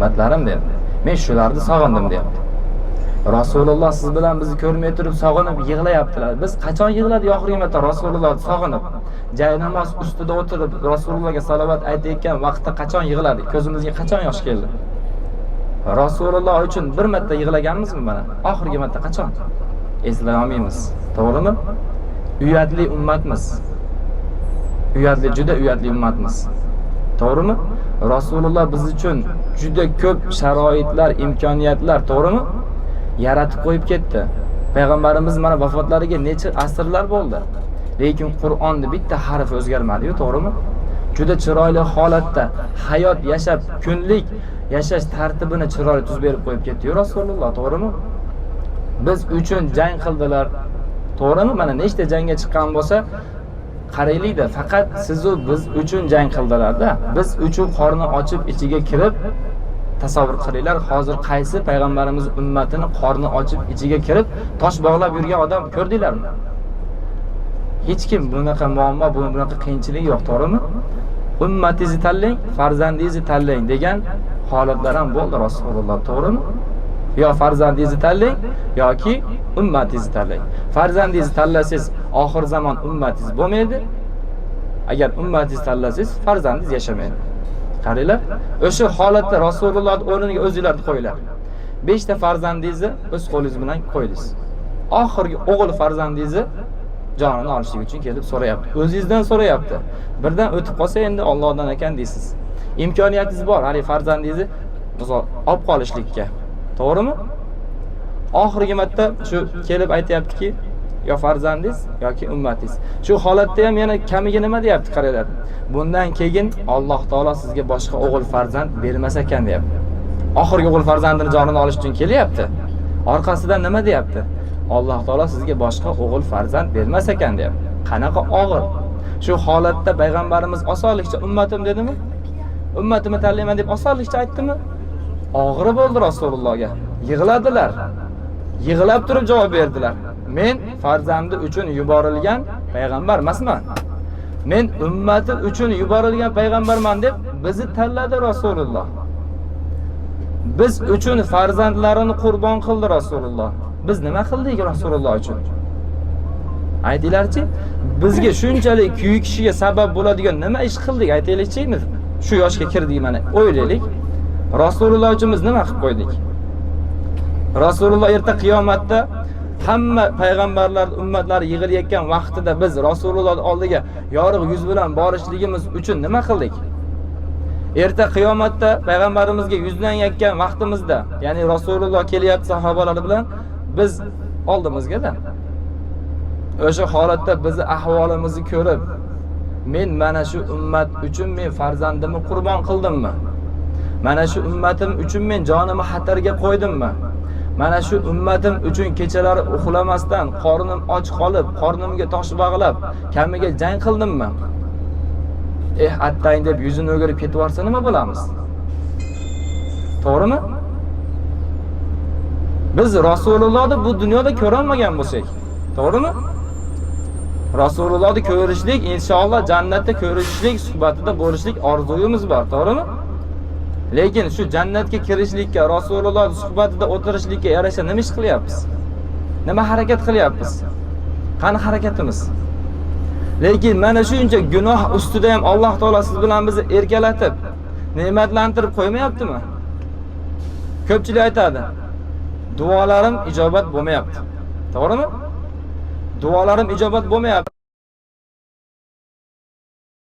ummatlarim deyapti. Men shularni sog'indim deyapti. Rasululloh siz bilan bizni ko'rmay turib sog'inib yig'layaptilar. Biz qachon yig'ladik oxirgi marta Rasulullohni sog'inib? Jay namoz ustida o'tirib Rasulullohga salovat aytayotgan vaqtda qachon yig'ladik? Ko'zimizga qachon yosh keldi? Rasululloh uchun bir marta yig'laganmizmi mana? Oxirgi marta qachon? Eslay olmaymiz. To'g'rimi? Uyatli ummatmiz. Juda uyatli ummatmiz. To'g'rimi? Rasululloh biz uchun juda ko'p sharoitlar, imkoniyatlar, to'g'rimi? Yaratib qo'yib ketdi. Payg'ambarimiz mana vafotlariga necha asrlar bo'ldi. Lekin Qur'onda bitta harf o'zgarmadi-yu, to'g'rimi? Juda chiroyli holatda hayot yashab, kunlik yashash tartibini chiroyli tuz berib qo'yib ketdi-yu Rasululloh, to'g'rimi? Biz uchun jang qildilar. To'g'rimi? Mana nechta jangga chiqqan bo'lsa, qaraylik-da, faqat siz u biz uchun jang qildilar-da. Biz uchun qorni ochib ichiga kirib tasavvur qilinglar, hozir qaysi payg'ambarimiz ummatini qorni ochib ichiga kirib tosh bog'lab yurgan odam ko'rdinglarmi? Hech kim bunaqa muammo, bunaqa qiyinchilik yo'q, to'g'rimi? Ummatingizni tanlang, farzandingizni tanlang degan holatlar ham bo'ldi Rasululloh, to'g'rimi? Yo farzandingizni tanlang yoki ummatingizni tanlang. Farzandingizni tanlasangiz oxir zamon ummatingiz bo'lmaydi. Agar ummatingizni tanlasangiz farzandingiz yashamaydi. Qaranglar, o'sha holatda Rasulullohning o'rniga o'zingizlarni qo'yinglar. 5 ta farzandingizni o'z qo'lingiz bilan qo'yingiz. Oxirgi o'g'il farzandingizni jonini olishlik uchun kelib so'rayapti. O'zingizdan so'rayapti. Birdan o'tib qolsa endi Allohdan ekan deysiz. Imkoniyatingiz bor, hali farzandingizni misol olib qolishlikka. To'g'rimi? Oxirgi marta shu kelib aytayaptiki, yo farzandingiz yoki ummatingiz. Shu holatda ham yana kamiga nima deyapti, qaranglar. Bundan keyin Alloh taolo sizga boshqa o'g'il farzand bermas ekan deyapti. Oxirgi o'g'il farzandini jonini olish uchun kelyapti. Orqasidan nima deyapti? Alloh taolo sizga boshqa o'g'il farzand bermas ekan deyapti. Qanaqa og'ir. Shu holatda payg'ambarimiz osonlikcha ummatim dedimi? Ummatimni tanlayman deb osonlikcha aytdimi? Og'ir bo'ldi Rasulullohga. Yig'ladilar. Yig'lab turib javob berdilar. Men farzandi uchun yuborilgan payg'ambar emasman. Men ummati uchun yuborilgan payg'ambarman deb bizni tanladi Rasululloh. Biz uchun farzandlarini qurbon qildi Rasululloh. Biz nima qildik Rasululloh uchun? Aytinglarchi, bizga shunchalik kuyuk kishiga sabab bo'ladigan nima ish qildik, aytaylikchi? Shu yoshga kirdik mana. O'ylaylik. Rasululloh uchun biz nima qilib qo'ydik? Rasululloh erta qiyomatda hamma payg'ambarlar ummatlari yig'ilayotgan vaqtida biz Rasululloh oldiga yorug' yuz bilan borishligimiz uchun nima qildik? Erta qiyomatda payg'ambarimizga yuzlanayotgan vaqtimizda, ya'ni Rasululloh kelyapti sahobalari bilan biz oldimizga-da. O'sha holatda bizni ahvolimizni ko'rib, men mana shu ummat uchun men farzandimni qurbon qildimmi? Mana shu ummatim uchun men jonimni xatarga qo'ydimmi? Mana shu ummatim uchun kechalari uxlamasdan, qornim och qolib, qornimga tosh bog'lab, kamiga jang qildimmi? Attang deb yuzini o'girib ketib yorsa nima bo'lamiz? To'g'rimi? Biz Rasulullohni bu dunyoda ko'rolmagan bo'lsak, to'g'rimi? Rasulullohni ko'rishlik, inshaalloh jannatda ko'rishlik, suhbatida bo'lishlik orzuyimiz bor, to'g'rimi? Lekin shu jannatga kirishlikka, Rasululloh suhbatida o'tirishlikka yarasha nima ish qilyapmiz? Nima harakat qilyapmiz? Qani harakatimiz? Lekin mana shuncha gunoh ustida ham Alloh taolo siz bilan bizni erkalatib, ne'matlantirib qo'ymayaptimi? Ko'pchilik aytadi, duolarim ijobat bo'lmayapti. To'g'rimi? Duolarim ijobat bo'lmayapti.